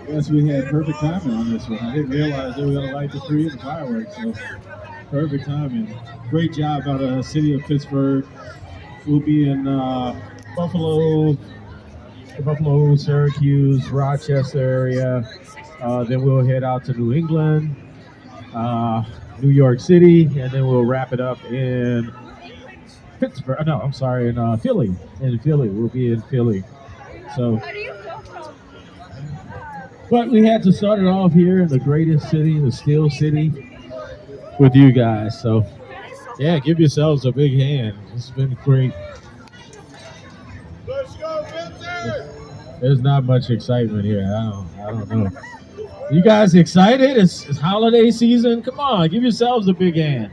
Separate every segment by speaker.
Speaker 1: Yes, we had perfect timing on this one. I didn't realize they were going to light the tree and the fireworks, so perfect timing. Great job out of the city of Pittsburgh. We'll be in Buffalo, Syracuse, Rochester area. Then we'll head out to New England, New York City, and then we'll wrap it up in Pittsburgh. No, I'm sorry, in Philly. In Philly, we'll be in Philly. So, but we had to start it off here in the greatest city, the Steel City, with you guys. So, yeah, give yourselves a big hand. It's been great.
Speaker 2: Let's go, Victor!
Speaker 1: There's not much excitement here. I don't know. You guys excited? It's holiday season. Come on, give yourselves a big hand.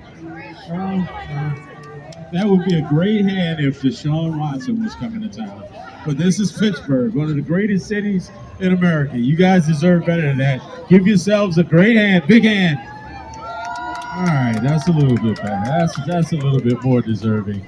Speaker 1: That would be a great hand if Deshaun Watson was coming to town. But this is Pittsburgh, one of the greatest cities in America. You guys deserve better than that. Give yourselves a great hand, big hand. All right, that's a little bit better. That's a little bit more deserving.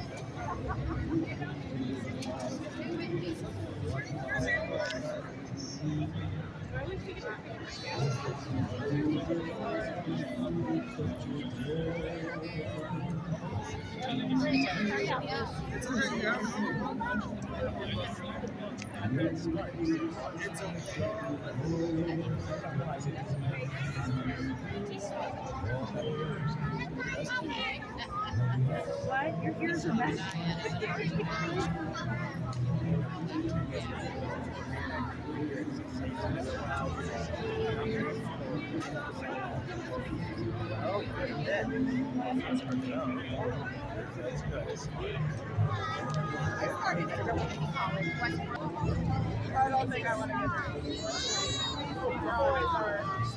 Speaker 3: What? Your ears are messed.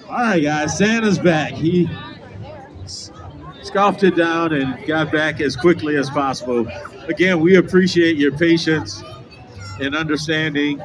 Speaker 1: All right, guys, Santa's back. He scoffed it down and got back as quickly as possible. Again, we appreciate your patience and understanding.